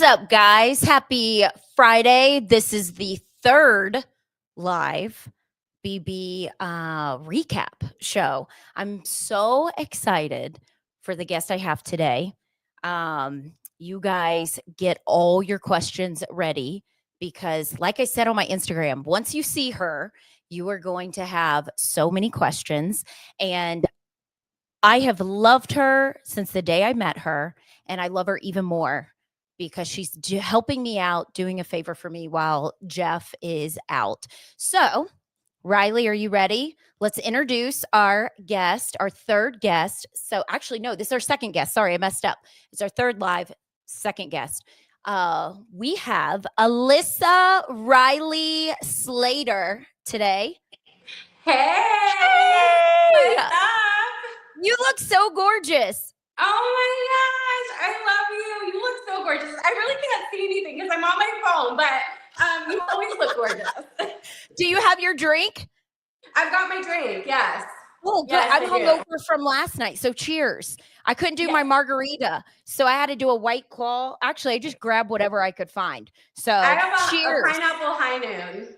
up, guys? Happy Friday. This is the third live BB recap show. I'm so excited for the guest I have today. You guys get all your questions ready because, like I said on my Instagram, once you see her, you are going to have so many questions. And I have loved her since the day I met her, and I love her even more because she's helping me out, doing a favor for me while Jeff is out. So, Riley, are you ready? Let's introduce our guest, our third guest. So, actually, no, this is our second guest. Sorry, I messed up. It's our third live second guest. We have Alyssa Riley Slater today. Hey, what's up? You look so gorgeous. Oh my gosh, I love you. You look so gorgeous. I really can't see anything because I'm on my phone, but you always look gorgeous. Do you have your drink? I've got my drink, yes. Well, good. Yes, I'm hungover from last night, so cheers. I couldn't do my margarita, so I had to do a White Claw. Actually, I just grabbed whatever I could find. So I have cheers. a pineapple high noon.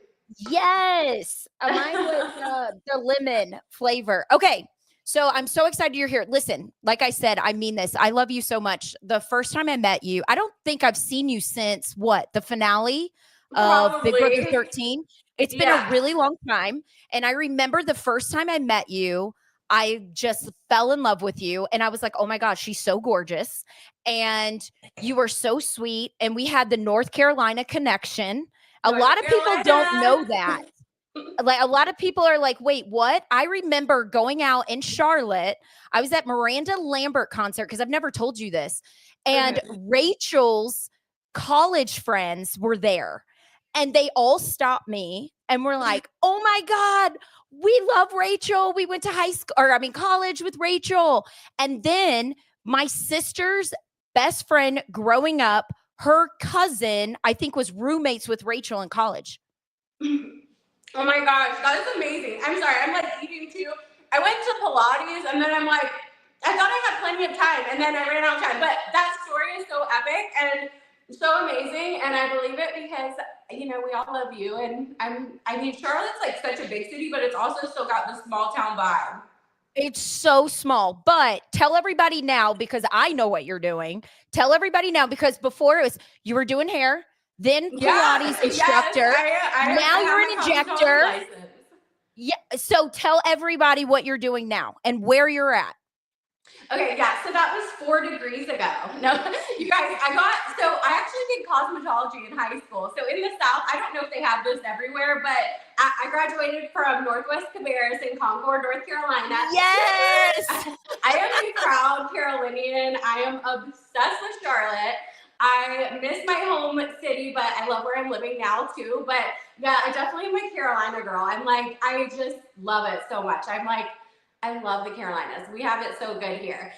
Yes. Mine was the lemon flavor. Okay. So I'm so excited you're here. Listen, like I said, I mean this. I love you so much. The first time I met you, I don't think I've seen you since the finale of Big Brother 13. It's been a really long time. And I remember the first time I met you, I just fell in love with you. And I was like, oh my gosh, she's so gorgeous. And you were so sweet. And we had the North Carolina connection. A lot of people don't know that. Like, a lot of people are like, wait, what? I remember going out in Charlotte. I was at Miranda Lambert concert because I've never told you this. And Rachel's college friends were there. And they all stopped me and were like, oh my God, we love Rachel. We went to college with Rachel. And then my sister's best friend growing up, her cousin, I think, was roommates with Rachel in college. Oh my gosh, that is amazing. I'm sorry, I'm like eating too. I went to Pilates and then I'm like, I thought I had plenty of time and then I ran out of time. But that story is so epic and so amazing. And I believe it because, you know, we all love you. And I mean, Charlotte's like such a big city, but it's also still got the small town vibe. It's so small, but tell everybody now because I know what you're doing. Tell everybody now because before it was you were doing hair, then Pilates instructor. Now you're an injector. Yeah. So tell everybody what you're doing now and where you're at. Okay, so that was 4 degrees ago. No, you guys, I actually did cosmetology in high school. So in the South, I don't know if they have this everywhere, but I graduated from Northwest Cabarrus in Concord, North Carolina. Yes! I am a proud Carolinian. I am obsessed with Charlotte. I miss my home city, but I love where I'm living now too. But yeah, I definitely am a Carolina girl. I just love it so much. I love the Carolinas. We have it so good here.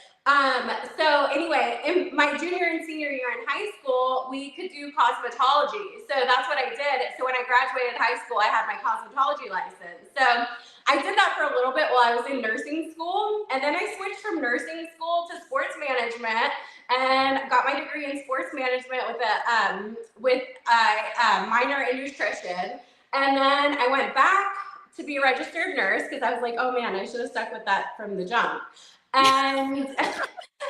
So anyway, in my junior and senior year in high school, we could do cosmetology. So that's what I did. So when I graduated high school, I had my cosmetology license. So I did that for a little bit while I was in nursing school. And then I switched from nursing school to sports management and got my degree in sports management with a minor in nutrition. And then I went back to be a registered nurse because I was like, oh man, I should have stuck with that from the jump. And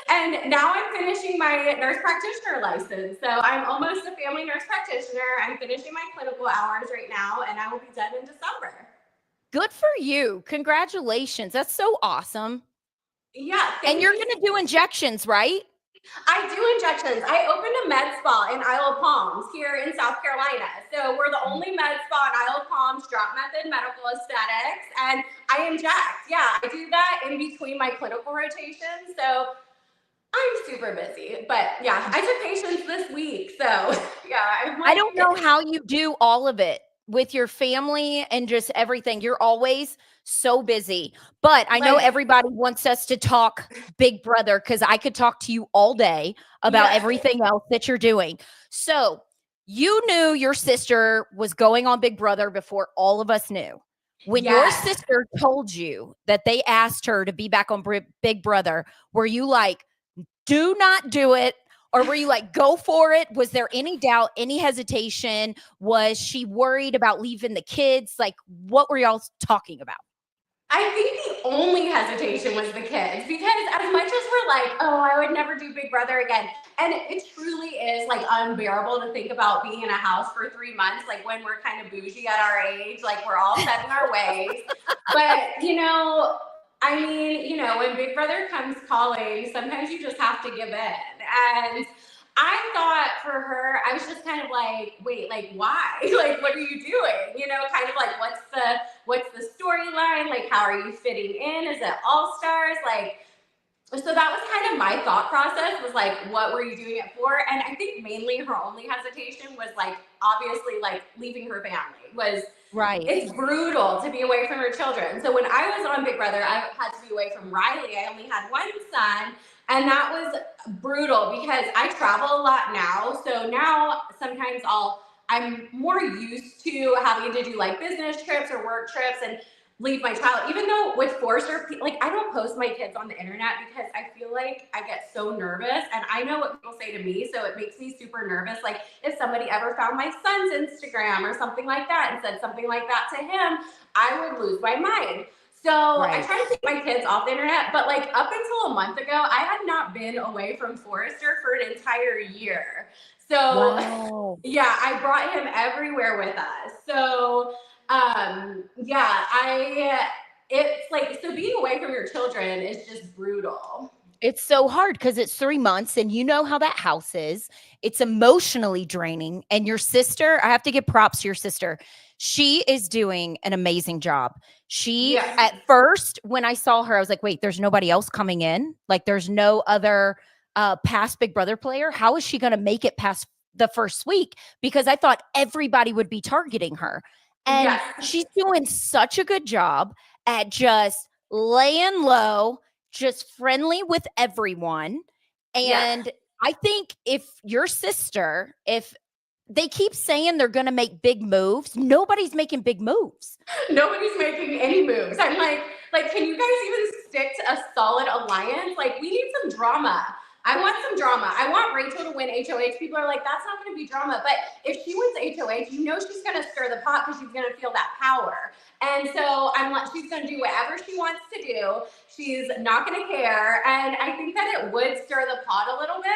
and now I'm finishing my nurse practitioner license. So I'm almost a family nurse practitioner. I'm finishing my clinical hours right now and I will be done in December. Good for you. Congratulations. That's so awesome. Yeah. And you're going to do injections, right? I do injections. I opened a med spa in Isle of Palms here in South Carolina. So we're the only med spa in Isle of Palms, drop method medical aesthetics, and I inject. Yeah, I do that in between my clinical rotations. So I'm super busy, but yeah, I took patients this week. So yeah, I don't know how you do all of it with your family and just everything. You're always so busy, but I know everybody wants us to talk Big Brother because I could talk to you all day about everything else that you're doing. So you knew your sister was going on Big Brother before all of us knew. When your sister told you that they asked her to be back on Big Brother, were you like, do not do it? Or were you like, go for it? Was there any doubt, any hesitation? Was she worried about leaving the kids? Like, what were y'all talking about? I think the only hesitation was the kids, because as much as we're like, oh, I would never do Big Brother again. And it truly is like unbearable to think about being in a house for 3 months, like when we're kind of bougie at our age, like we're all set in our ways. But, I mean, when Big Brother comes calling, sometimes you just have to give in. And I thought for her, I was just kind of like, wait, like why? Like, what are you doing? Kind of like what's the storyline? Like, how are you fitting in? Is it All Stars? Like, so that was kind of my thought process, was like, what were you doing it for? And I think mainly her only hesitation was like, obviously, like leaving her family was Right. It's brutal to be away from her children. So when I was on Big Brother, I had to be away from Riley. I only had one son. And that was brutal because I travel a lot now. So now sometimes I'm more used to having to do like business trips or work trips and leave my child. Even though with Forrester, like I don't post my kids on the internet because I feel like I get so nervous, and I know what people say to me, so it makes me super nervous. Like if somebody ever found my son's Instagram or something like that and said something like that to him, I would lose my mind. So I try to keep my kids off the internet, but like up until a month ago, I had not been away from Forrester for an entire year. So yeah, I brought him everywhere with us. So it's like, so being away from your children is just brutal. It's so hard because it's 3 months and you know how that house is. It's emotionally draining. And your sister, I have to give props to your sister. She is doing an amazing job. At first, when I saw her, I was like, wait, there's nobody else coming in. Like there's no other past Big Brother player. How is she going to make it past the first week? Because I thought everybody would be targeting her. And she's doing such a good job at just laying low, just friendly with everyone. And I think if they keep saying they're going to make big moves, nobody's making big moves. Nobody's making any moves. I'm like, can you guys even stick to a solid alliance? Like, we need some drama. I want some drama. I want Rachel to win HOH. People are like, that's not going to be drama. But if she wins HOH, she's going to stir the pot because she's going to feel that power. And so she's going to do whatever she wants to do. She's not going to care. And I think that it would stir the pot a little bit.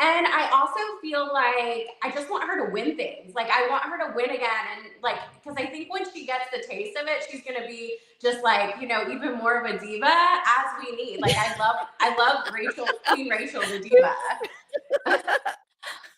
And I also feel like I just want her to win things. Like I want her to win again. And like, because I think when she gets the taste of it, she's going to be just like, even more of a diva as we need. Like I love Rachel, Queen Rachel, the diva.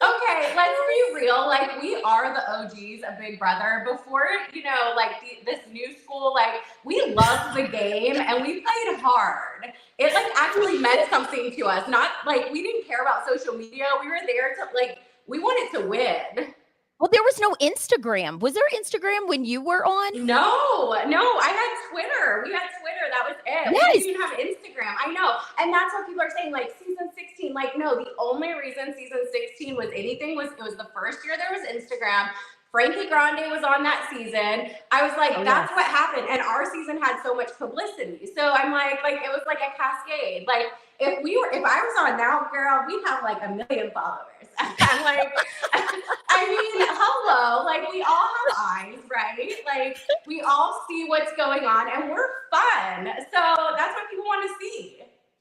Okay, let's be real. Like we are the OGs of Big Brother. Before, this new school, like we loved the game and we played hard. It like actually meant something to us. Not like we didn't care about social media. We were there to we wanted to win. Well, there was no Instagram. Was there Instagram when you were on? No. I had Twitter. We had Twitter. That was it. Yes. We didn't even have Instagram. I know. And that's what people are saying, like season 16. Like, no, the only reason season 16 was anything was it was the first year there was Instagram. Frankie Grande was on that season. I was like, that's what happened. And our season had so much publicity. So I'm like it was like a cascade. Like if I was on now, girl, we'd have like 1 million followers. I'm like, I mean, hello, like we all have eyes, right? Like we all see what's going on and we're fun. So that's what people want to see.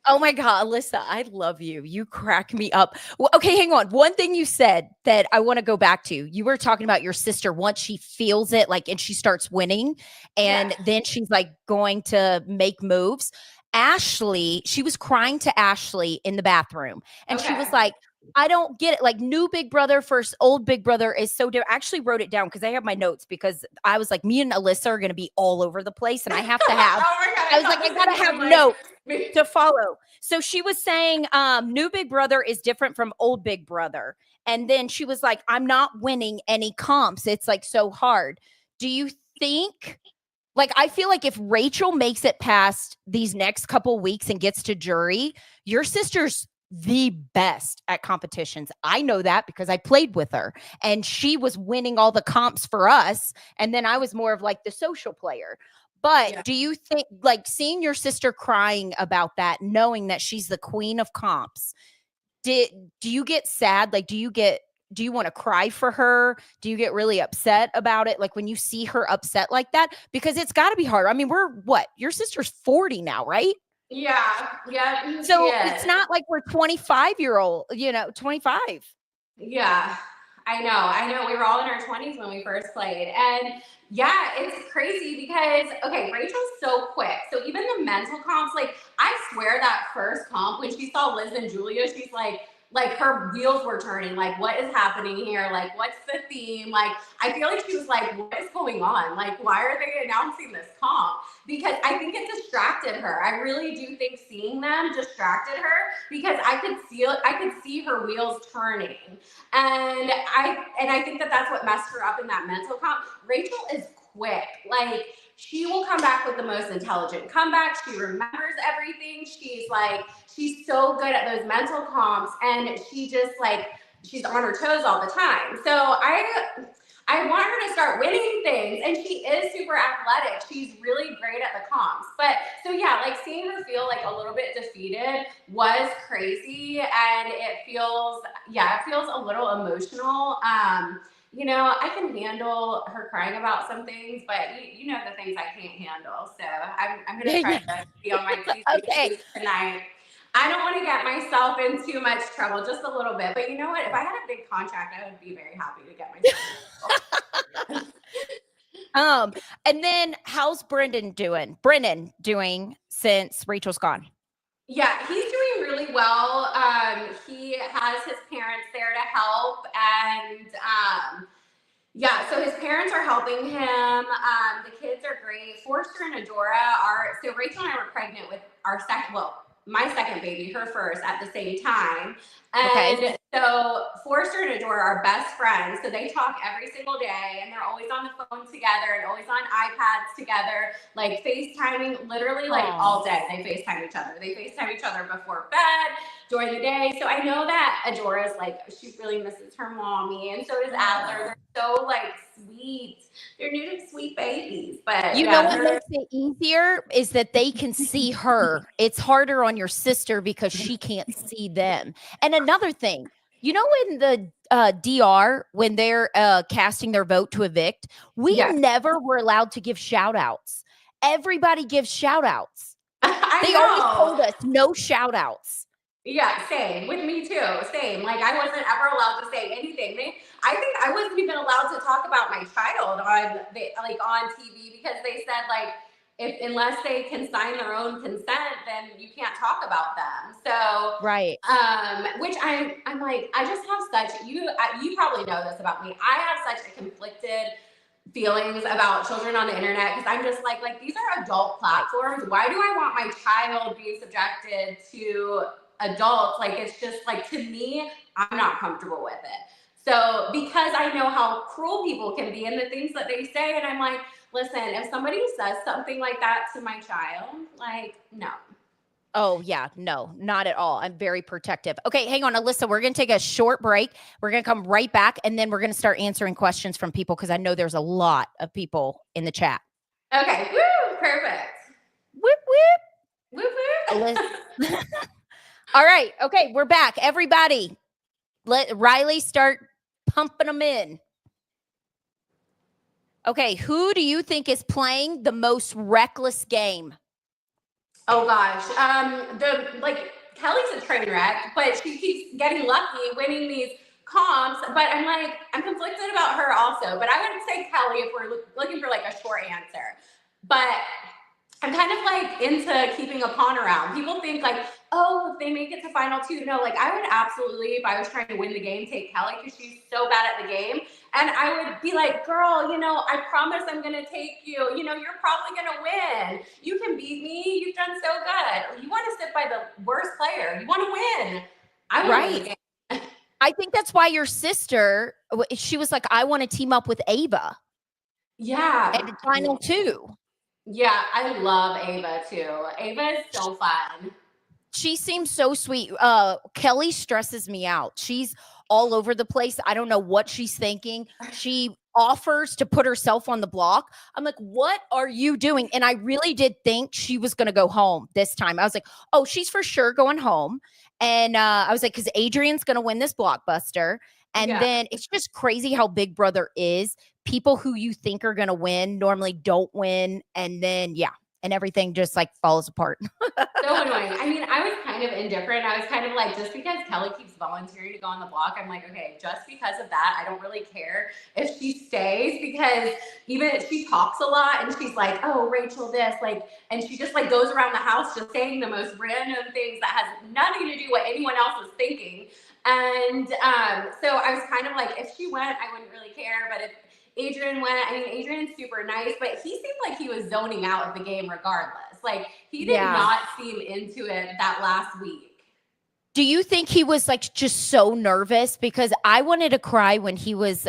Oh my God, Alyssa, I love you. You crack me up. Well, okay, hang on. One thing you said that I want to go back to, you were talking about your sister once she feels it, like, and she starts winning, and then she's like going to make moves. Ashley, she was crying to Ashley in the bathroom, and she was like, I don't get it. Like new Big Brother versus old Big Brother is so different. I actually wrote it down because I have my notes because I was like, me and Alyssa are going to be all over the place and I have to have, I was like, I got to have notes to follow. So she was saying, new Big Brother is different from old Big Brother. And then she was like, I'm not winning any comps. It's like so hard. Do you think, like, I feel like if Rachel makes it past these next couple weeks and gets to jury, your sister's the best at competitions. I know that because I played with her and she was winning all the comps for us. And then I was more of like the social player. But do you think like seeing your sister crying about that, knowing that she's the queen of comps, do you get sad? Like, do you want to cry for her? Do you get really upset about it? Like when you see her upset like that? Because it's got to be hard. I mean, your sister's 40 now, right? Yeah. Yeah. She So it's is. not like we're 25-year-old, 25. Yeah. I know. We were all in our 20s when we first played. And yeah, it's crazy because, okay, Rachel's so quick. So even the mental comps, like, I swear that first comp, when she saw Liz and Julia, she's like her wheels were turning. Like, what is happening here? Like, what's the theme? Like, I feel like she was like, what is going on? Like, why are they announcing this comp? Because I think it distracted her. I really do think seeing them distracted her because I could see her wheels turning. And I think that that's what messed her up in that mental comp. Rachel is quick. Like, she will come back with the most intelligent comeback. She remembers everything. She's so good at those mental comps, and she's on her toes all the time. So I want her to start winning things, and she is super athletic. She's really great at the comps. But so yeah, like seeing her feel like a little bit defeated was crazy, and it feels a little emotional. I can handle her crying about some things, but you know the things I can't handle. So I'm gonna try to be on my T's and Okay. Q's tonight. I don't want to get myself in too much trouble, just a little bit. But you know what? If I had a big contract, I would be very happy to get myself in trouble. And then how's Brennan doing since Rachel's gone? Yeah, he's doing really well. He has his parents there to help, and yeah, so his parents are helping him. The kids are great. Forster and Adora so Rachel and I were pregnant with my second baby, her first, at the same time. And so Forster and Adora are best friends. So they talk every single day, and they're always on the phone together and always on iPads together, like FaceTiming literally like all day. They FaceTime each other. They FaceTime each other before bed, during the day. So I know that Adora's like, she really misses her mommy, and so does Adler. They're so like sweet. They're new to sweet babies. But you know what makes it easier is that they can see her. It's harder on your sister because she can't see them. And another thing, in the DR, when they're casting their vote to evict, we never were allowed to give shout outs. Everybody gives shout outs. They always told us no shout outs. Yeah, same with me too. Same. Like I wasn't ever allowed to say anything. I think I wasn't even allowed to talk about my child on TV because they said like unless they can sign their own consent, then you can't talk about them. So right. Which I'm like, I just have such you probably know this about me. I have such a conflicted feelings about children on the internet because I'm just like these are adult platforms. Why do I want my child being subjected to adults? Like it's just like, to me, I'm not comfortable with it. So because I know how cruel people can be and the things that they say, and I'm like, listen, if somebody says something like that to my child, like, no. Oh, yeah. No, not at all. I'm very protective. Okay, hang on, Alyssa. We're going to take a short break. We're going to come right back, and then we're going to start answering questions from people because I know there's a lot of people in the chat. Okay. Woo! Perfect. Whoop, whoop. Whoop, whoop. All right. Okay, we're back. Everybody, let Riley start pumping them in. Okay, who do you think is playing the most reckless game? Oh gosh, Kelly's a train wreck, but she keeps getting lucky, winning these comps. But I'm conflicted about her also. But I would say Kelly if we're looking for like a short answer. But I'm kind of like into keeping a pawn around. People think like, oh, if they make it to final two. No, like I would absolutely, if I was trying to win the game, take Kelly because she's so bad at the game. And I would be like, girl, I promise I'm going to take you. You're probably going to win. You can beat me. You've done so good. You want to sit by the worst player. You want to win. I want to win the game. I think that's why your sister, she was like, I want to team up with Ava. Yeah. At the final two. Yeah, I love Ava too. Ava is so fun. She seems so sweet. Kelly stresses me out. She's all over the place. I don't know what she's thinking. She offers to put herself on the block. I'm like, what are you doing? And I really did think she was going to go home this time. I was like, oh, she's for sure going home. And I was like, because Adrian's going to win this blockbuster. And then it's just crazy how Big Brother is. People who you think are going to win normally don't win. And then, and everything just like falls apart. So annoying. I mean, I was kind of indifferent. I was kind of like, just because Kelly keeps volunteering to go on the block, I'm like, okay, just because of that, I don't really care if she stays, because even she talks a lot and she's like, oh, Rachel this, like, and she just like goes around the house just saying the most random things that has nothing to do with what anyone else is thinking. And so I was kind of like, if she went, I wouldn't really care. But if Adrian went, I mean, Adrian's super nice, but he seemed like he was zoning out of the game regardless. Like, he did not seem into it that last week. Do you think he was like just so nervous? Because I wanted to cry when he was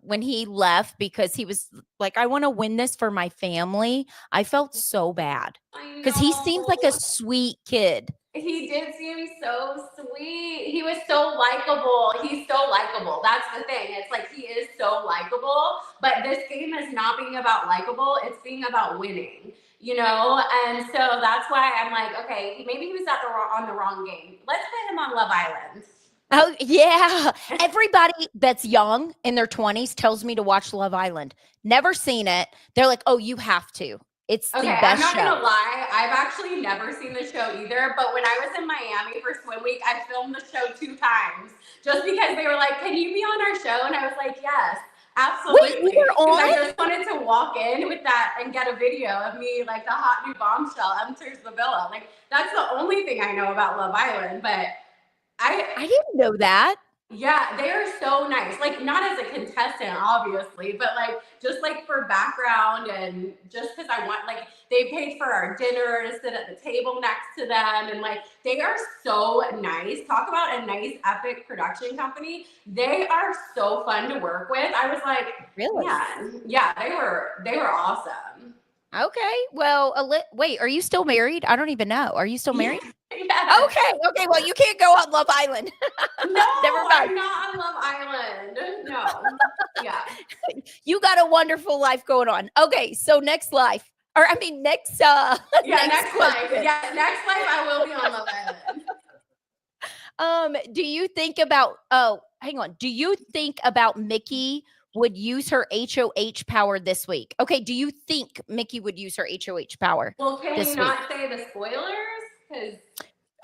when he left, because he was like, I want to win this for my family. I felt so bad because he seemed like a sweet kid. He did seem so sweet. He was so likable. He's so likable. That's the thing. It's like, he is so likable, but this game is not being about likable. It's being about winning, you know? And so that's why I'm like, okay, maybe he was on the wrong game. Let's put him on Love Island. Oh, yeah. Everybody that's young in their 20s tells me to watch Love Island. Never seen it. They're like, oh, you have to. It's the best show. I'm not gonna lie, I've actually never seen the show either, but when I was in Miami for swim week, I filmed the show 2 times just because they were like, can you be on our show? And I was like, yes, absolutely. Wait, you were on? I just wanted to walk in with that and get a video of me, like the hot new bombshell enters the villa. Like, that's the only thing I know about Love Island, but I didn't know that. Yeah, they are so nice. Like, not as a contestant, obviously, but like, just like for background, and just because I want, like, they paid for our dinner to sit at the table next to them. And like, they are so nice. Talk about a nice, epic production company. They are so fun to work with. I was like, really? Yeah, they were awesome. Okay. Well, wait, are you still married? I don't even know. Are you still married? Yeah. Okay. Well, you can't go on Love Island. No, never mind. I'm not on Love Island. No. Yeah. You got a wonderful life going on. Okay, so next life. Or I mean next next life. Yeah, next life I will be on Love Island. Do you think about do you think about Mickey would use her HOH power this week? Okay, do you think Mickey would use her HOH power? Well, can we not say the spoilers?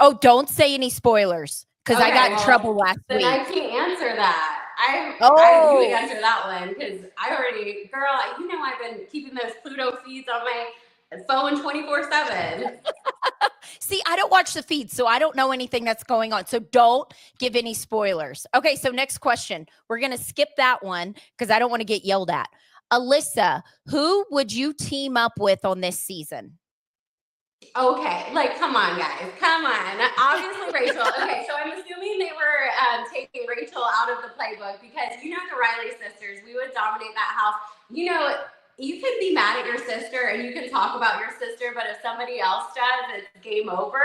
Oh, don't say any spoilers, because I got in trouble last week. Then I can't answer that. I do answer that one, because I already, girl, you know, I've been keeping those Pluto feeds on my phone 24/7. See, I don't watch the feed, so I don't know anything that's going on. So don't give any spoilers. Okay, so next question. We're going to skip that one because I don't want to get yelled at. Alyssa, who would you team up with on this season? Okay, like, come on, guys. Come on. Obviously, Rachel. Okay, so I'm assuming they were taking Rachel out of the playbook because, you know, the Riley sisters, we would dominate that house. You know, you can be mad at your sister and you can talk about your sister, but if somebody else does, it's game over.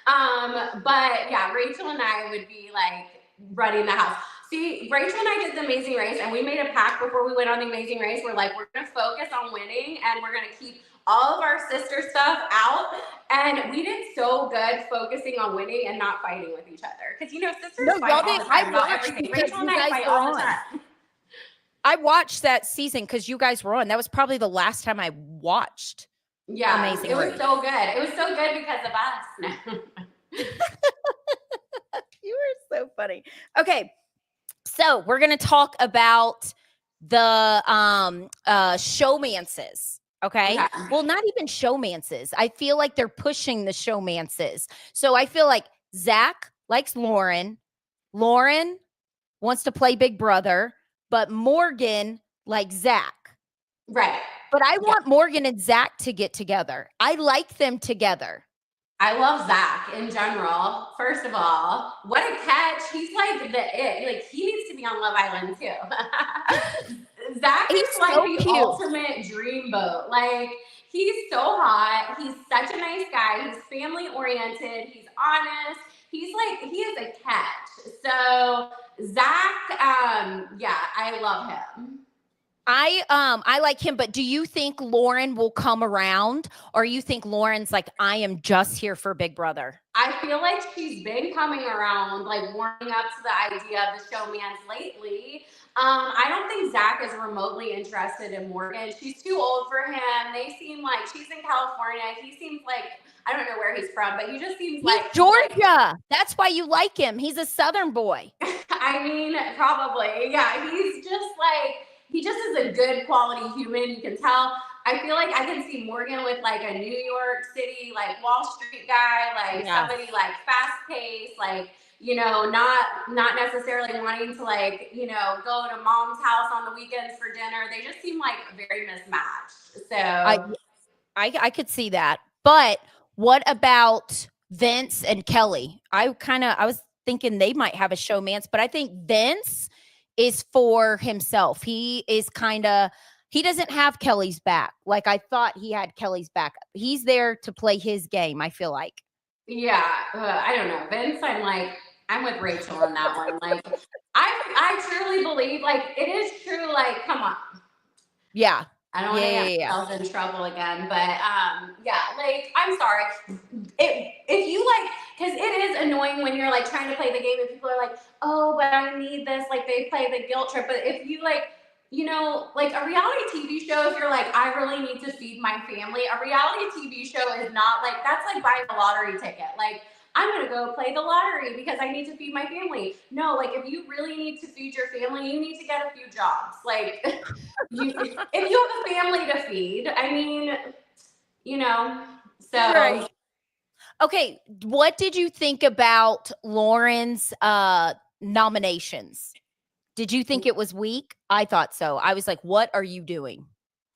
But yeah, Rachel and I would be like running the house. See, Rachel and I did the Amazing Race, and we made a pact before we went on the Amazing Race. We're like, we're going to focus on winning, and we're going to keep all of our sister stuff out. And we did so good focusing on winning and not fighting with each other. Because, you know, sisters fight all the time about everything. Rachel and I fight all the time. I watched that season because you guys were on. That was probably the last time I watched. Yeah, Amazing it was Race. so good. It was so good because of us. You were so funny. Okay, so we're gonna talk about the showmances. Okay. Well, not even showmances. I feel like they're pushing the showmances. So I feel like Zach likes Lauren. Lauren wants to play Big Brother, but Morgan likes Zach. Right. But I want Morgan and Zach to get together. I like them together. I love Zach in general. First of all, what a catch. He's like like he needs to be on Love Island too. Zach is like so the ultimate dreamboat. Like, he's so hot. He's such a nice guy. He's family oriented. He's honest. He's like, he is a catch. So Zach, yeah, I love him. I like him, but do you think Lauren will come around, or you think Lauren's like, I am just here for Big Brother? I feel like she's been coming around, like warming up to the idea of the showmance lately. I don't think Zach is remotely interested in Morgan. She's too old for him. They seem like she's in California. He seems like I don't know where he's from, but he just seems He's like Georgia. That's why you like him. He's a Southern boy. I mean, probably. Yeah, he's just like he just is a good quality human. You can tell. I feel like I can see Morgan with like a New York City, like Wall Street guy, like somebody like fast paced, like not necessarily wanting to like go to mom's house on the weekends for dinner. They just seem like very mismatched. So I could see that. But what about Vince and Kelly? I was thinking they might have a showmance, but I think Vince is for himself. He doesn't have Kelly's back. Like I thought he had Kelly's back. He's there to play his game, I feel like. Yeah, I don't know. Vince, I'm with Rachel on that one. Like I truly believe like it is true, like, come on. Yeah. I don't want to get ourselves in trouble again, but yeah, like I'm sorry. If you like, because it is annoying when you're like trying to play the game and people are like, oh, but I need this. Like they play the guilt trip, but if you like, like a reality TV show, if you're like, I really need to feed my family, a reality TV show is not like that's like buying a lottery ticket. Like I'm going to go play the lottery because I need to feed my family. No, like if you really need to feed your family, you need to get a few jobs. Like if you have a family to feed, I mean, so. Right. Okay. What did you think about Lauren's nominations? Did you think it was weak? I thought so. I was like, what are you doing?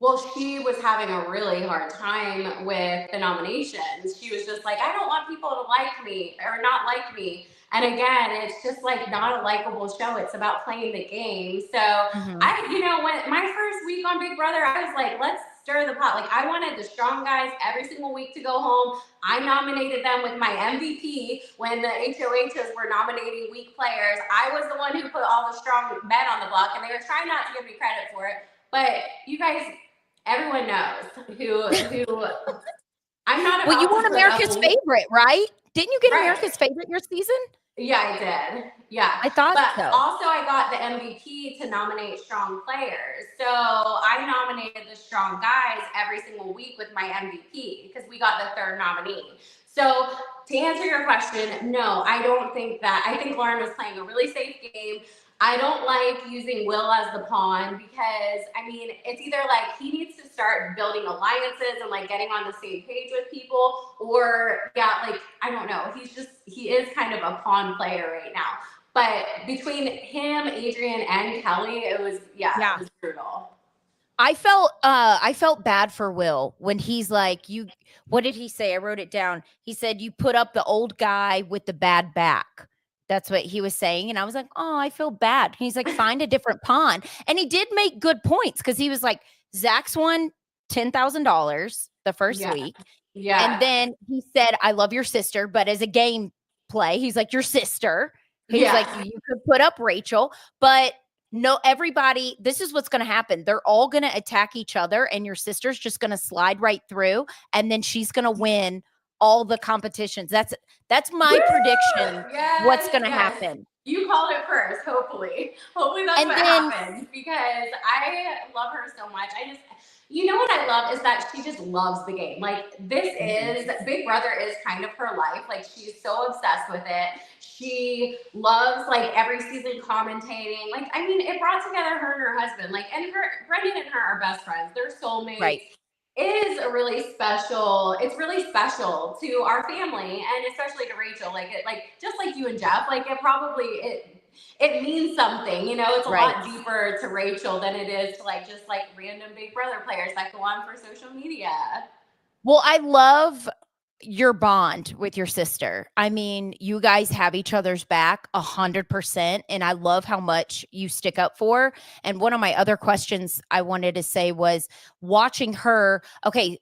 Well, she was having a really hard time with the nominations. She was just like, I don't want people to like me or not like me. And again, it's just like not a likable show. It's about playing the game. So when my first week on Big Brother, I was like, let's stir the pot. Like I wanted the strong guys every single week to go home. I nominated them with my MVP when the HOHs were nominating weak players. I was the one who put all the strong men on the block, and they were trying not to give me credit for it. But you guys, everyone knows who I'm not. Well, you won America's favorite, right? Didn't you get America's favorite your season? Yeah, I did. Yeah, I thought so. But also, I got the MVP to nominate strong players. So I nominated the strong guys every single week with my MVP because we got the third nominee. So to answer your question, no, I don't think that. I think Lauren was playing a really safe game. I don't like using Will as the pawn because, I mean, it's either like he needs to start building alliances and like getting on the same page with people, or like, I don't know. He is kind of a pawn player right now. But between him, Adrian, and Kelly, it was brutal. I felt bad for Will when he's like, what did he say? I wrote it down. He said, you put up the old guy with the bad back. That's what he was saying. And I was like, oh, I feel bad. He's like, find a different pawn. And he did make good points because he was like, Zach's won $10,000 the first week. Yeah. And then he said, I love your sister. But as a game play, he's like, your sister. He's like, you could put up Rachel. But no, everybody, this is what's going to happen. They're all going to attack each other. And your sister's just going to slide right through. And then she's going to win all the competitions. That's my prediction. What's going to happen? You called it first. Hopefully that's what happens because I love her so much. What I love is that she just loves the game. Like Big Brother is kind of her life. Like she's so obsessed with it. She loves like every season commentating. Like, I mean, it brought together her and her husband. Like, and Brendan and her are best friends. They're soulmates. Right. It is it's really special to our family and especially to Rachel. Like just like you and Jeff, like it means something, it's a lot deeper to Rachel than it is to like just like random Big Brother players that go on for social media. Well, I love your bond with your sister. I mean, you guys have each other's back 100%. And I love how much you stick up for her. And one of my other questions I wanted to say was watching her,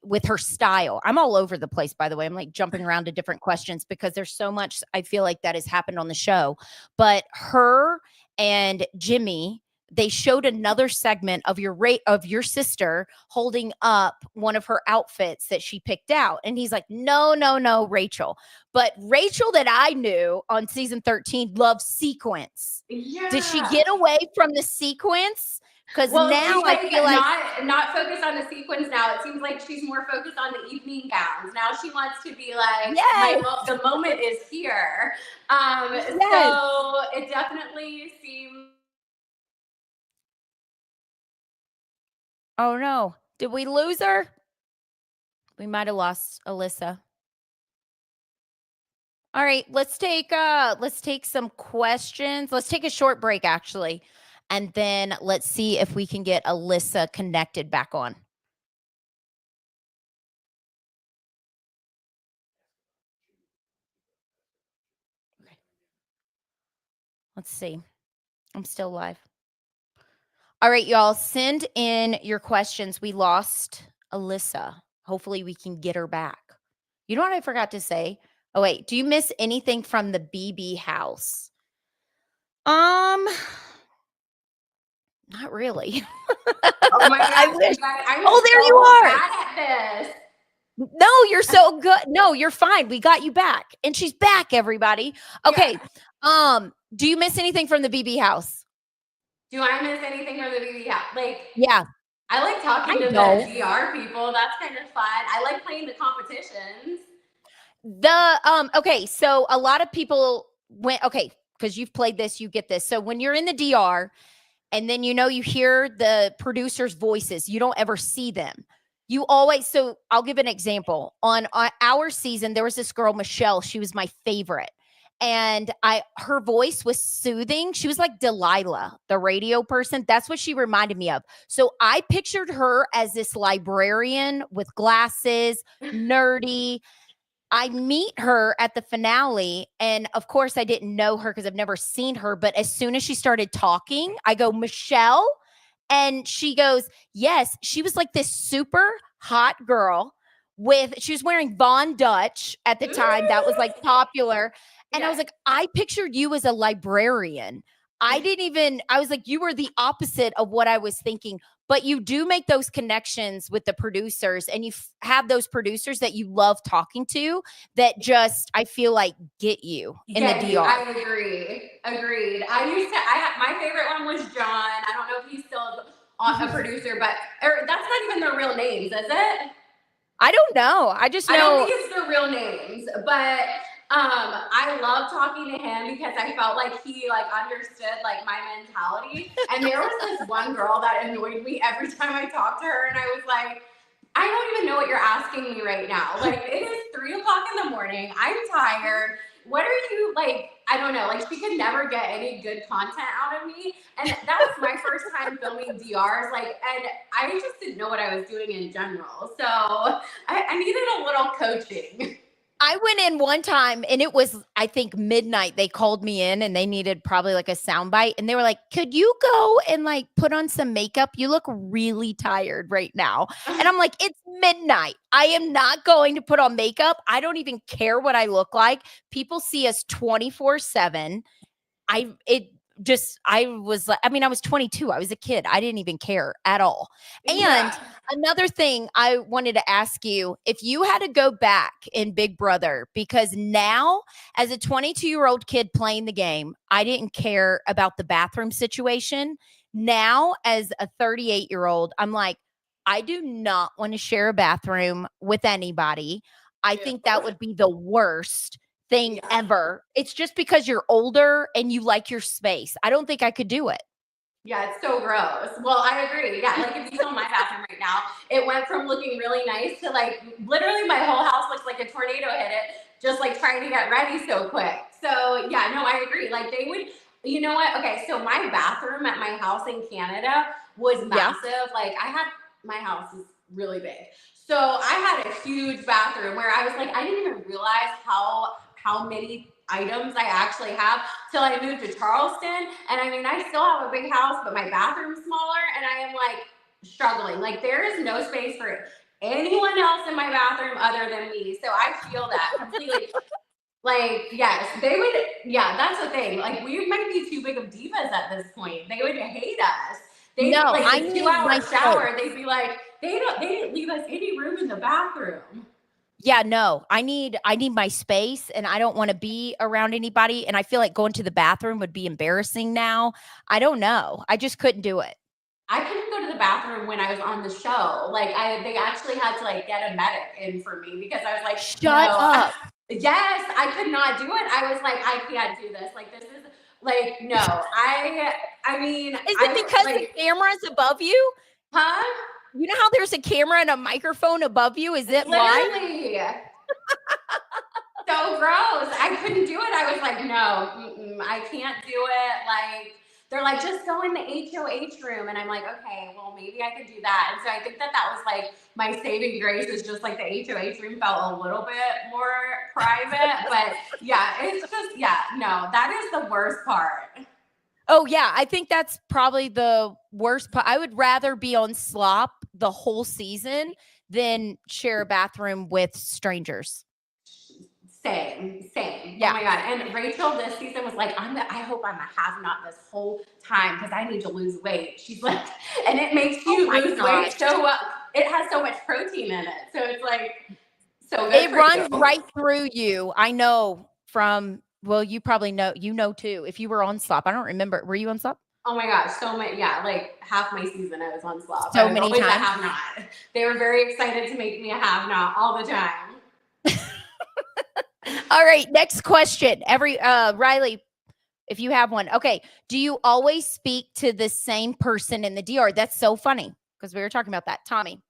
with her style. I'm all over the place, by the way. I'm like jumping around to different questions because there's so much I feel like that has happened on the show. But her and Jimmy, they showed another segment of your sister holding up one of her outfits that she picked out. And he's like, no, no, no, Rachel. But Rachel that I knew on season 13 loves sequins. Yeah. Did she get away from the sequence? Because now she's I feel like not focused on the sequence now. It seems like she's more focused on the evening gowns. Now she wants to be like, yes. the moment is here. Yes. So it definitely seems. Oh no. Did we lose her? We might have lost Alyssa. All right, let's take some questions. Let's take a short break actually. And then let's see if we can get Alyssa connected back on. Okay. Let's see. I'm still live. All right, y'all, send in your questions. We lost Alyssa. Hopefully we can get her back. You know what I forgot to say? Oh wait, do you miss anything from the BB house? Not really. Oh my gosh, I wish. I'm Oh, there so you are. bad at this. No, you're so good. No, you're fine. We got you back. And she's back, everybody. Okay. Yeah. Do you miss anything from the BB house? Do I miss anything from the BB house? Like, yeah. I like talking to the DR people. That's kind of fun. I like playing the competitions. Okay, so a lot of people went, okay, because you've played this, you get this. So when you're in the DR and then you hear the producers' voices, you don't ever see them. You always, so I'll give an example. On our season, there was this girl, Michelle. She was my favorite. And her voice was soothing. She was like Delilah, the radio person. That's what she reminded me of. So I pictured her as this librarian with glasses, nerdy. I meet her at the finale, and of course I didn't know her because I've never seen her. But as soon as she started talking, I go, Michelle? And she goes, yes. She was like this super hot girl she was wearing Von Dutch at the time. That was like popular. And I was like, I pictured you as a librarian. I was like, you were the opposite of what I was thinking. But you do make those connections with the producers, and you have those producers that you love talking to that just, I feel like, get you in the DR. I agree. Agreed. My favorite one was John. I don't know if he's still a producer, but that's not even their real names, is it? I don't know. I just know. I don't think it's their real names, but I love talking to him because I felt like he understood my mentality. And there was this one girl that annoyed me every time I talked to her, and I was like, I don't even know what you're asking me right now. It is 3 o'clock in the morning. I'm tired. What are you I don't know. She could never get any good content out of me. And that was my first time filming DRs. And I just didn't know what I was doing in general. So I needed a little coaching. I went in one time and it was, I think, midnight. They called me in and they needed probably a soundbite. And they were like, could you go and put on some makeup? You look really tired right now. And I'm like, it's midnight. I am not going to put on makeup. I don't even care what I look like. People see us 24/7. I was 22. I was a kid. I didn't even care at all. And another thing I wanted to ask you, if you had to go back in Big Brother, because now as a 22-year-old kid playing the game, I didn't care about the bathroom situation. Now as a 38-year-old, I'm like, I do not want to share a bathroom with anybody. I think that would be the worst thing ever. It's just because you're older and you like your space. I don't think I could do it. Yeah, it's so gross. Well, I agree. Yeah, if you saw my bathroom right now, it went from looking really nice to literally my whole house looks like a tornado hit it, just trying to get ready so quick. So yeah, no, I agree. They would, you know what? Okay, so my bathroom at my house in Canada was massive. My house is really big. So I had a huge bathroom where I was I didn't even realize how many items I actually have till I moved to Charleston. And I still have a big house, but my bathroom's smaller, and I am struggling. There is no space for anyone else in my bathroom other than me. So I feel that completely. Like, yes, they would. Yeah, that's the thing. Like, we might be too big of divas at this point. They would hate us. They'd be No, like I the need 2 hour my space. shower. They'd be like, they didn't leave us any room in the bathroom. Yeah, no, I need my space and I don't want to be around anybody. And I feel like going to the bathroom would be embarrassing now. I don't know. I just couldn't do it. I couldn't go to the bathroom when I was on the show. Like, they actually had to like get a medic in for me because I was like, Shut no, up. yes, I could not do it. I was like, I can't do this. Like, this is like, no, I mean, Is it because the like, camera's above you? huh? You know how there's a camera and a microphone above you? Is it why? Literally. So gross. I couldn't do it. I was like, no, I can't do it. Like, they're like, just go in the HOH room. And I'm like, okay, well, maybe I could do that. And so I think that was like my saving grace is just like the HOH room felt a little bit more private. But yeah, it's just, yeah, no, that is the worst part. Oh, yeah. I think that's probably the worst part. I would rather be on slop the whole season than share a bathroom with strangers. Same. Yeah. Oh my God. And Rachel this season was like, I hope I'm a have not this whole time because I need to lose weight. She's like, and it makes you lose weight so well. It has so much protein in it. So it's like, so good. It runs right through you. I know from, well, you probably know, too, if you were on slop. I don't remember. Were you on slop? Oh my gosh, so many, yeah, like half my season I was on slop. So many times. A have not. They were very excited to make me a have not all the time. All right, next question. Riley, if you have one. Okay. Do you always speak to the same person in the DR? That's so funny because we were talking about that. Tommy.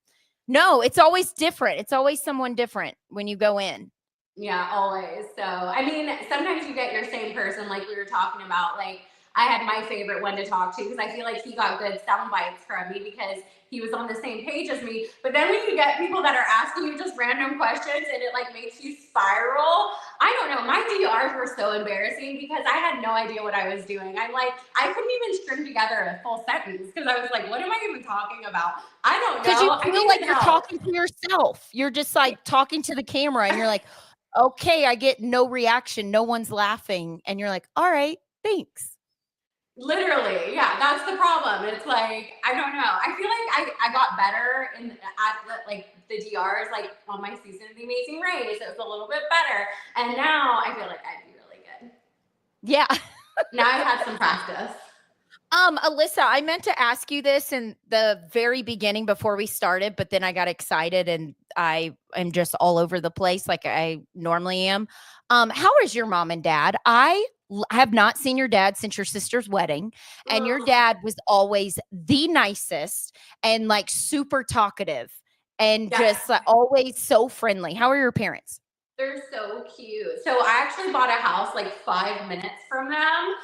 No, it's always different. It's always someone different when you go in. Yeah, always. So, I mean, sometimes you get your same person, like we were talking about. Like, I had my favorite one to talk to because I feel like he got good sound bites from me because he was on the same page as me. But then when you get people that are asking you just random questions and it like makes you spiral, I don't know. My DRs were so embarrassing because I had no idea what I was doing. I'm like, I couldn't even string together a full sentence because I was like, what am I even talking about? I don't know. Because you feel like you're talking to yourself. You're just like talking to the camera and you're like, okay, I get no reaction. No one's laughing. And you're like, all right, thanks. Literally, yeah, that's the problem. It's like, I don't know. I feel like I got better like the DRs, like on my season of The Amazing Race. It was a little bit better. And now I feel like I'd be really good. Yeah. Now I've had some practice. Alyssa, I meant to ask you this in the very beginning before we started, but then I got excited and I am just all over the place like I normally am. How is your mom and dad? I have not seen your dad since your sister's wedding, and your dad was always the nicest and like super talkative and just always so friendly. How are your parents? They're so cute. So I actually bought a house like 5 minutes from them.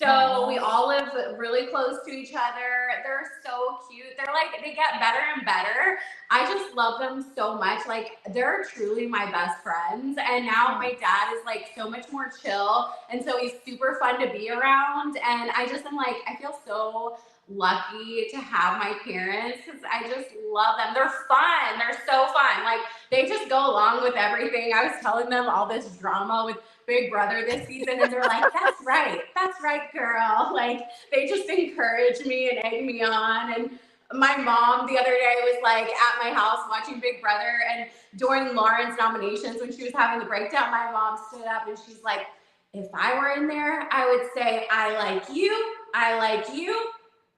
So we all live really close to each other. They're so cute. They're like, they get better and better. I just love them so much. Like, they're truly my best friends. And now my dad is like so much more chill. And so he's super fun to be around. And I just am like, I feel so lucky to have my parents because I just love them. They're fun. They're so fun. Like, they just go along with everything. I was telling them all this drama with Big Brother this season, and they're like, that's right, girl. Like, they just encourage me and egg me on. And my mom the other day was like at my house watching Big Brother, and during Lauren's nominations, when she was having the breakdown, my mom stood up and she's like, if I were in there, I would say, I like you, I like you,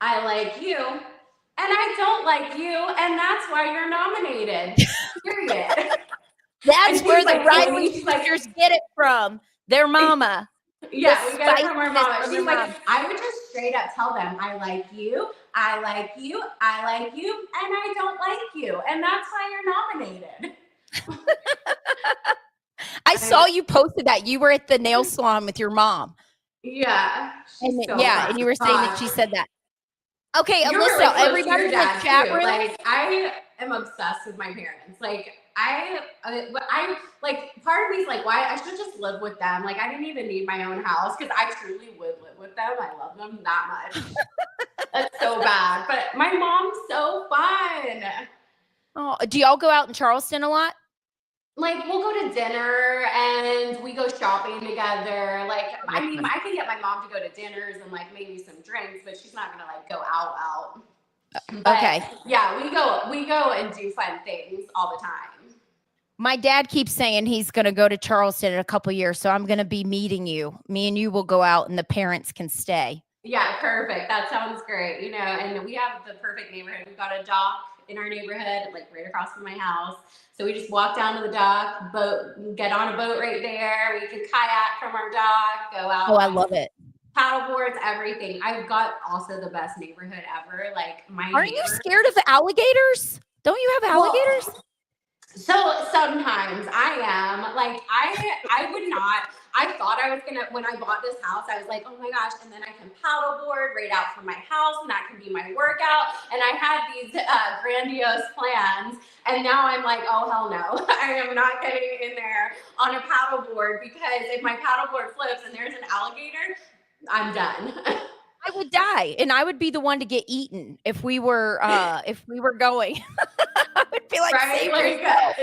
I like you, and I don't like you, and that's why you're nominated. Period. That's where the Riley sisters get it from. Their mama. Yeah, we get it from our mama. She's like, I would just straight up tell them, I like you, I like you, I like you, and I don't like you. And that's why you're nominated. I saw you posted that. You were at the nail salon with your mom. Yeah. And you were saying that she said that. Okay, Alyssa, everybody in the chat room. Like, I am obsessed with my parents. Like, I like, part of me is like, why I should just live with them. Like, I didn't even need my own house because I truly would live with them. I love them that much. That's so bad. But my mom's so fun. Oh, do y'all go out in Charleston a lot? Like, we'll go to dinner and we go shopping together. Like, Oh, I that's mean, fun. I can get my mom to go to dinners and like maybe some drinks, but she's not gonna like go out. But Okay. yeah, we go and do fun things all the time. My dad keeps saying he's going to go to Charleston in a couple years, so I'm going to be meeting you. Me and you will go out and the parents can stay. Yeah, perfect. That sounds great. You know, and we have the perfect neighborhood. We've got a dock in our neighborhood, like right across from my house. So we just walk down to the dock, boat, get on a boat right there. We can kayak from our dock, go Oh, out I on love it. paddle boards, everything. I've got also the best neighborhood ever. Like my Aren't you neighbor. scared of alligators? Don't you have Well, alligators? so sometimes I am like I would not. I thought I was gonna when I bought this house. I was like, oh my gosh, and then I can paddleboard right out from my house, and that can be my workout. And I had these grandiose plans, and now I'm like, oh hell no, I am not getting in there on a paddleboard because if my paddleboard flips and there's an alligator, I'm done. I would die, and I would be the one to get eaten if we were going. I would be like, Right? save Like yourself.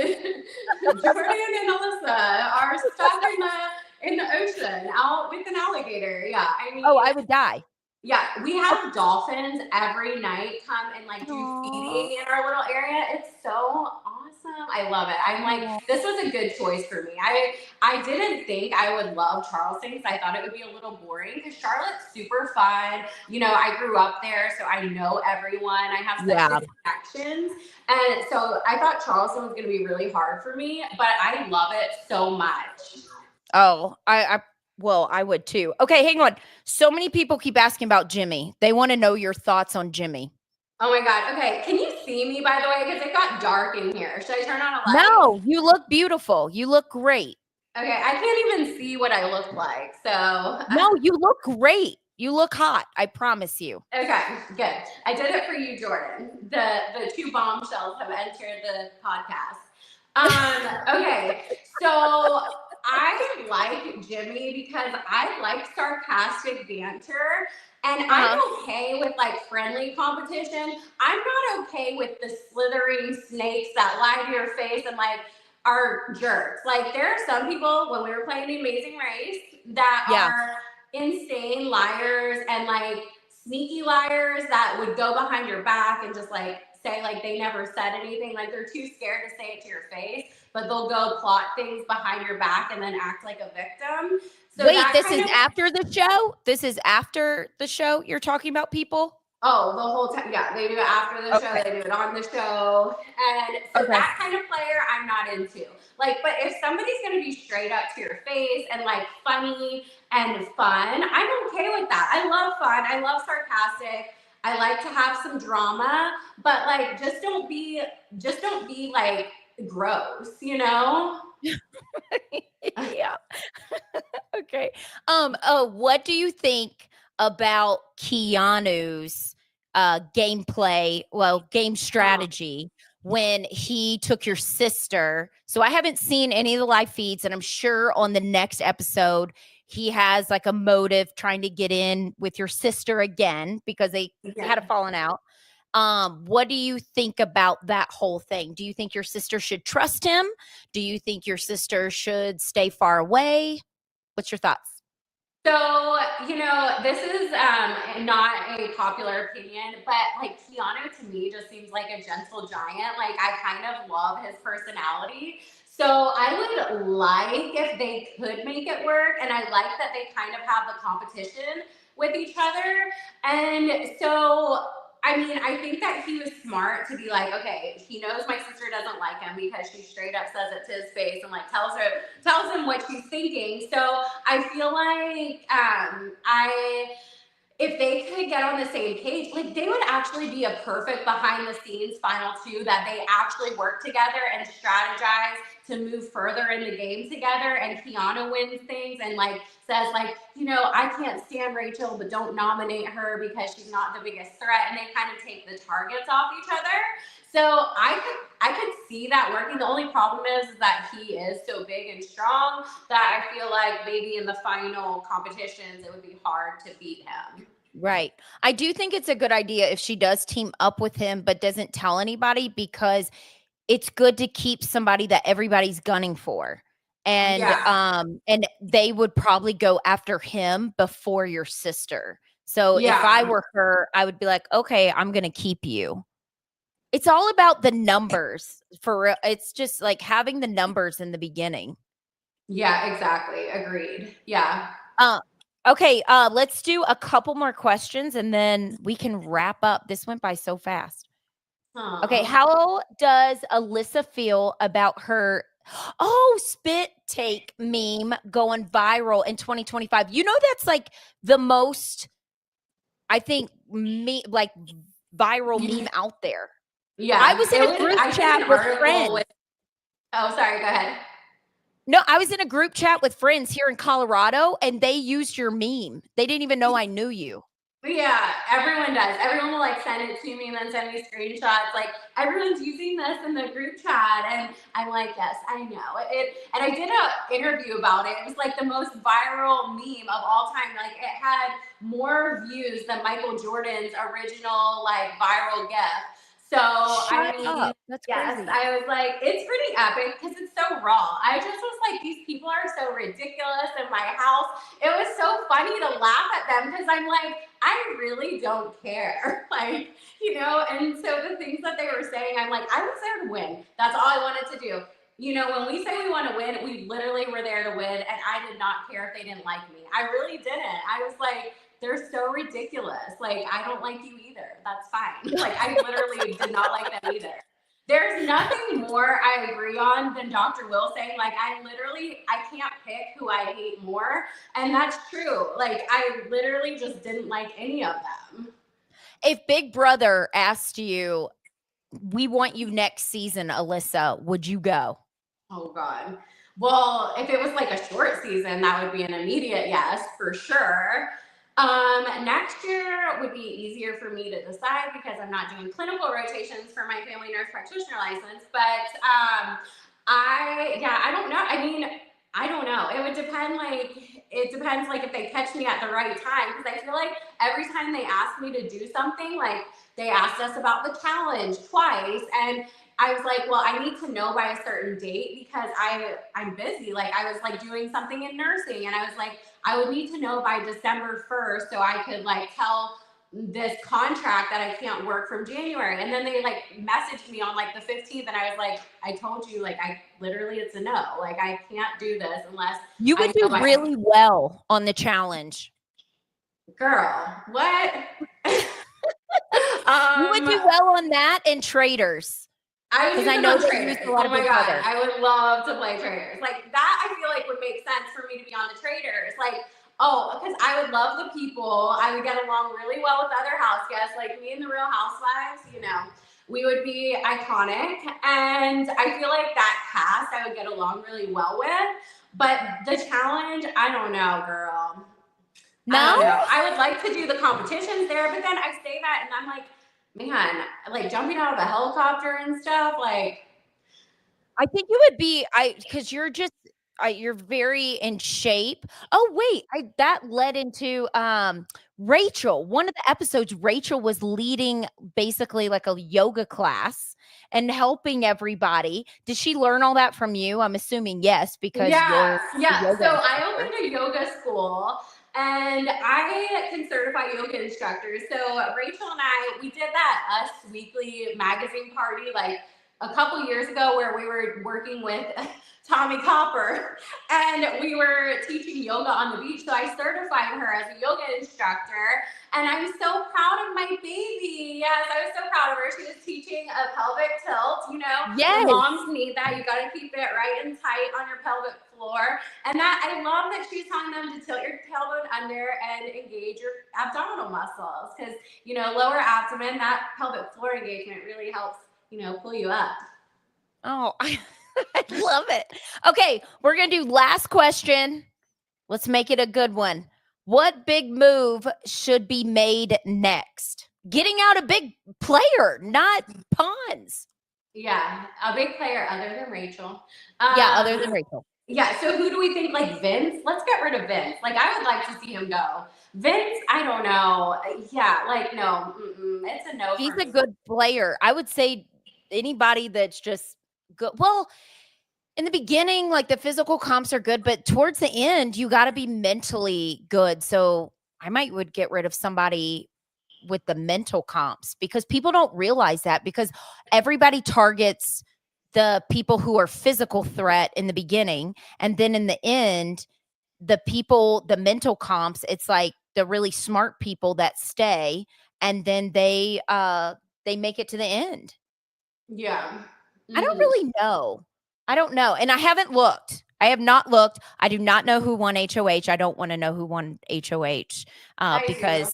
Jordan and Alyssa are stuck in the ocean out with an alligator. Yeah, I Oh, mean, I would die. yeah, we have dolphins every night come and like do Aw. feeding in our little area. It's so awesome. I love it. I'm like, Aw. this was a good choice for me. I didn't think I would love Charleston because I thought it would be a little boring because Charlotte's super fun. You know, I grew up there, so I know everyone. I have such Yeah. good connections. And so I thought Charleston was going to be really hard for me, but I love it so much. Oh, well, I would too. Okay, hang on. So many people keep asking about Jimmy. They want to know your thoughts on Jimmy. Oh my God. Okay. Can you see me, by the way? Because it got dark in here. Should I turn on a light? No, you look beautiful. You look great. Okay. I can't even see what I look like. So, No, you look great. You look hot. I promise you. okay, good. I did it for you, Jordan. The two bombshells have entered the podcast. Okay. So I like Jimmy because I like sarcastic banter. And I'm Uh-huh. okay with like friendly competition. I'm not okay with the slithering snakes that lie to your face and like are jerks. Like there are some people when we were playing The Amazing Race that Yeah. are insane liars and like sneaky liars that would go behind your back and just like say like they never said anything. Like they're too scared to say it to your face, but they'll go plot things behind your back and then act like a victim. So Wait, that this kind is of after the show? This is after the show you're talking about people? oh, the whole time. Yeah, they do it after the show, Okay. they do it on the show. And so Okay. that kind of player I'm not into. Like, but if somebody's gonna be straight up to your face and like funny and fun, I'm okay with that. I love fun, I love sarcastic. I like to have some drama, but like just don't be like gross, you know? Yeah. Okay. What do you think about Keanu's gameplay, game Oh, strategy when he took your sister? So I haven't seen any of the live feeds, and I'm sure on the next episode he has like a motive trying to get in with your sister again because they had a yeah. falling out. What do you think about that whole thing? Do you think your sister should trust him? Do you think your sister should stay far away? What's your thoughts? So, you know, this is not a popular opinion, but like Keanu to me just seems like a gentle giant. Like, I kind of love his personality. So, I would like if they could make it work. And I like that they kind of have the competition with each other. And so, I mean, I think that he was smart to be like, okay, he knows my sister doesn't like him because she straight up says it to his face and like tells him what she's thinking. So I feel like I if they could get on the same page, like they would actually be a perfect behind the scenes final two that they actually work together and strategize to move further in the game together. And Keanu wins things and like says like, you know, I can't stand Rachel, but don't nominate her because she's not the biggest threat. And they kind of take the targets off each other. So I could see that working. The only problem is that he is so big and strong that I feel like maybe in the final competitions it would be hard to beat him. Right. I do think it's a good idea if she does team up with him, but doesn't tell anybody because it's good to keep somebody that everybody's gunning for. Yeah. And they would probably go after him before your sister. So if I Yeah. were her, I would be like, okay, I'm gonna keep you. It's all about the numbers for real. It's just like having the numbers in the beginning. Yeah, exactly. Agreed. Yeah. Uh, okay, let's do a couple more questions and then we can wrap up. This went by so fast. Okay, Oh. how does Alyssa feel about her spit take meme going viral in 2025? You know that's like the most I think like viral meme out there. I Yeah. was in a group I did an chat with article friends. with, oh, sorry, go ahead. No, I was in a group chat with friends here in Colorado and they used your meme. They didn't even know I knew you. Yeah, everyone does. Everyone will like send it to me and then send me screenshots. Like everyone's using this in the group chat, and I'm like, yes, I know it. And I did a interview about it. It was like the most viral meme of all time. Like it had more views than Michael Jordan's original like viral gift. So I Shut mean, up. That's yes, crazy. I was like, it's pretty epic because it's so raw. I just was like, these people are so ridiculous in my house. It was so funny to laugh at them because I'm like, I really don't care. Like, and so the things that they were saying, I'm like, I was there to win. That's all I wanted to do. When we say we want to win, we literally were there to win. And I did not care if they didn't like me. I really didn't. I was like, they're so ridiculous. Like, I don't like you either. That's fine. Like, I literally did not like them either. There's nothing more I agree on than Dr. Will saying, like, I can't pick who I hate more. And that's true. Like, I literally just didn't like any of them. If Big Brother asked you, we want you next season, Alyssa, would you go? Oh, God. Well, if it was like a short season, that would be an immediate yes, for sure. Next year would be easier for me to decide because I'm not doing clinical rotations for my family nurse practitioner license. But I don't know. I mean, I don't know. It would depend. Like, it depends. Like, if they catch me at the right time, because I feel like every time they ask me to do something, like they asked us about the challenge twice, and I was like, well, I need to know by a certain date because I'm busy. Like I was like doing something in nursing, and I was like, I would need to know by December 1st so I could like tell this contract that I can't work from January. And then they like messaged me on like the 15th, and I was like, I told you, like I literally it's a no. Like I can't do this unless You would I know do by really well on the challenge. girl. What? You would do well on that and Traitors. I would Because use I it know on they Traitors. used a lot Oh of my Big God. Brother. I would love to play Traitors. Like that, I feel like would make sense for me to be on the Traitors. Like, oh, because I would love the people. I would get along really well with other house guests, like me and the Real Housewives, we would be iconic. And I feel like that cast I would get along really well with. But the challenge, I don't know, girl. I No? don't know. I would like to do the competitions there, but then I say that and I'm like, man, like jumping out of a helicopter and stuff, like I think you would be because you're just you're very in shape. Oh wait, that led into Rachel. One of the episodes, Rachel was leading basically like a yoga class and helping everybody. Did she learn all that from you? I'm assuming yes, because yes, you're a yes. yoga So I instructor. opened a yoga school and I can certify yoga instructors. So Rachel and we did that Us Weekly magazine party like a couple years ago where we were working with Tommy Copper and we were teaching yoga on the beach. So I certified her as a yoga instructor and I'm so proud of my baby. Yes, I was so proud of her. She was teaching a pelvic tilt. Yes. When moms need that, you got to keep it right and tight on your pelvic floor. And that I love that she's telling them to tilt your tailbone under and engage your abdominal muscles because lower abdomen, that pelvic floor engagement really helps pull you up. Oh, I love it. Okay, we're gonna do last question. Let's make it a good one. What big move should be made next? Getting out a big player, not pawns. Yeah, a big player other than Rachel. Yeah, other than Rachel. Yeah, so who do we think? Like Vince? Let's get rid of Vince. Like I would like to see him go. Vince, I don't know. Yeah, like no, it's a no. He's for a me. good player. I would say anybody that's just good. Well, in the beginning, like the physical comps are good, but towards the end, you got to be mentally good. So I would get rid of somebody with the mental comps because people don't realize that because everybody targets the people who are physical threat in the beginning. And then in the end, the mental comps, it's like the really smart people that stay and then they make it to the end. Yeah. I don't Mm. really know. I don't know. And I haven't looked. I have not looked. I do not know who won HOH. I don't want to know who won HOH I do. because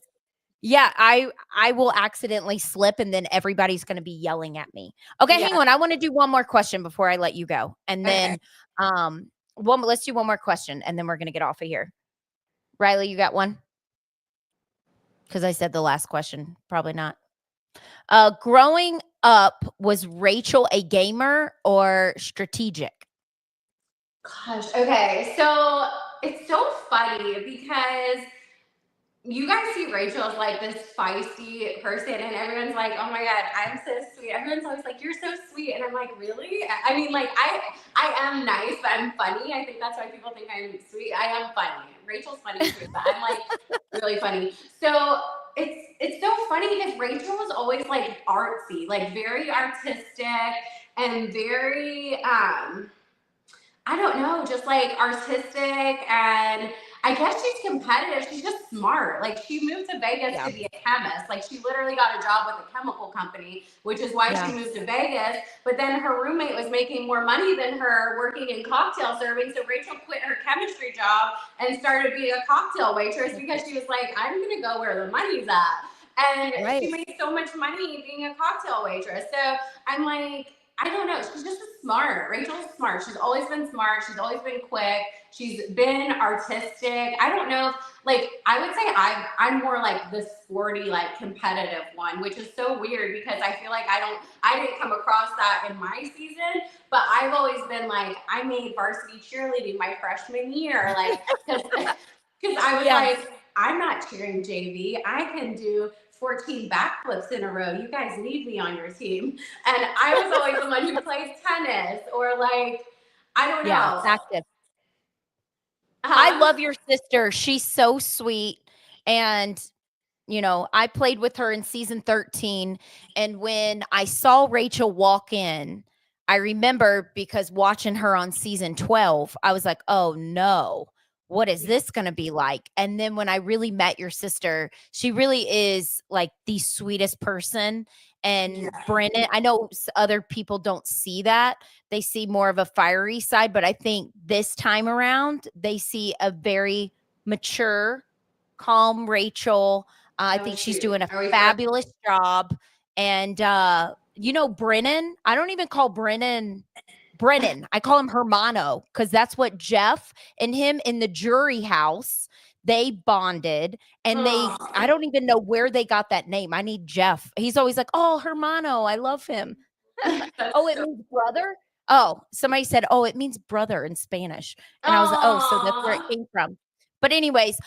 yeah, I will accidentally slip and then everybody's going to be yelling at me. Okay, hang Yeah. on. I want to do one more question before I let you go. And Okay. then let's do one more question and then we're going to get off of here. Riley, you got one? Cuz I said the last question. Probably not. Growing up, was Rachel a gamer or strategic? Gosh. Okay. So it's so funny because you guys see Rachel as like this feisty person, and everyone's like, "Oh my god, I'm so sweet." Everyone's always like, "You're so sweet," and I'm like, "Really?" I mean, like, I am nice, but I'm funny. I think that's why people think I'm sweet. I am funny. Rachel's funny too, but I'm like really funny. So it's so funny because Rachel was always like artsy, like very artistic and very I don't know, just like artistic, and I guess she's competitive. She's just smart. Like she moved to Vegas Yeah. to be a chemist. Like she literally got a job with a chemical company, which is why Yeah. she moved to Vegas. But then her roommate was making more money than her working in cocktail serving. So Rachel quit her chemistry job and started being a cocktail waitress because she was like, I'm gonna go where the money's at. And Right. she made so much money being a cocktail waitress. So I'm like, I don't know. She's just smart. Rachel's smart. She's always been smart. She's always been quick. She's been artistic. I don't know if, like, I would say I'm more like the sporty, like competitive one, which is so weird because I feel like I didn't come across that in my season, but I've always been like, I made varsity cheerleading my freshman year, like, because I was Yeah. like, I'm not cheering JV. I can do 14 backflips in a row. You guys need me on your team. And I was always the one who plays tennis or like, I don't Yeah. know. Active. I Huh? love your sister. She's so sweet. And, I played with her in season 13. And when I saw Rachel walk in, I remember because watching her on season 12, I was like, oh no, what is this going to be like? And then when I really met your sister, she really is like the sweetest person. And Yeah. Brennan, I know other people don't see that. They see more of a fiery side, but I think this time around, they see a very mature, calm Rachel. I Oh, think she's shoot. doing a Are we friends? fabulous job. And Brennan, I don't even call Brennan. I call him Hermano because that's what Jeff and him in the jury house, they bonded and I Aw. don't even know where they got that name. I need Jeff. He's always like, "Oh, Hermano, I love him." That's Oh, it so. means brother? Oh, somebody said, "Oh, it means brother in Spanish." And I was like, "Oh, so that's where it Aw. came from." But anyways,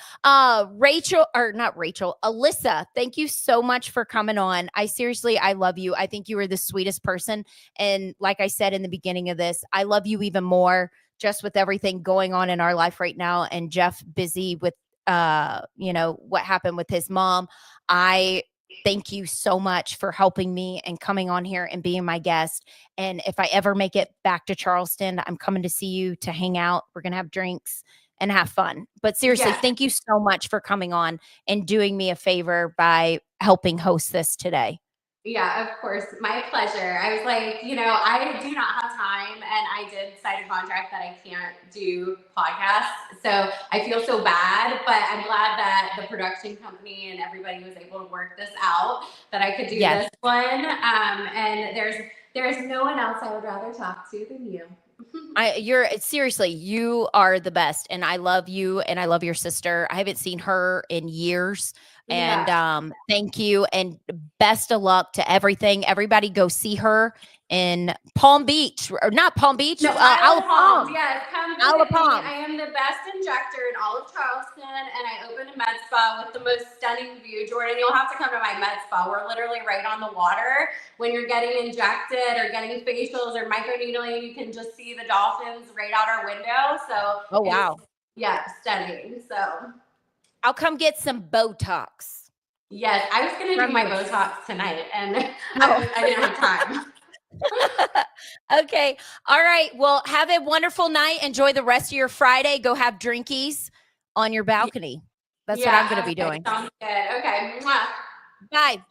Rachel or not Rachel, Alyssa, thank you so much for coming on. I love you. I think you are the sweetest person. And like I said in the beginning of this, I love you even more just with everything going on in our life right now and Jeff busy with what happened with his mom. I thank you so much for helping me and coming on here and being my guest. And if I ever make it back to Charleston, I'm coming to see you to hang out. We're going to have drinks and have fun. But seriously, Yeah. thank you so much for coming on and doing me a favor by helping host this today. Yeah, of course. My pleasure. I was like, I do not have time, and I did sign a contract that I can't do podcasts. So I feel so bad, but I'm glad that the production company and everybody was able to work this out, that I could do Yes. this one. And there's no one else I would rather talk to than you. Seriously, you are the best. And I love you and I love your sister. I haven't seen her in years. And thank you and best of luck to everything. Everybody go see her in Palm Beach, or not Palm Beach, no, Isle of Palm. Yes, come Isle of visit me. Palm. I am the best injector in all of Charleston, and I open a med spa with the most stunning view. Jordan, you'll have to come to my med spa. We're literally right on the water. When you're getting injected or getting facials or microneedling, you can just see the dolphins right out our window. So, oh wow, yeah, stunning. So, I'll come get some Botox. Yes, I was going to do my Botox tonight, and I didn't have time. Okay. All right. Well, have a wonderful night. Enjoy the rest of your Friday. Go have drinkies on your balcony. That's what I'm going to be doing. Sounds good. Okay. Mwah. Bye.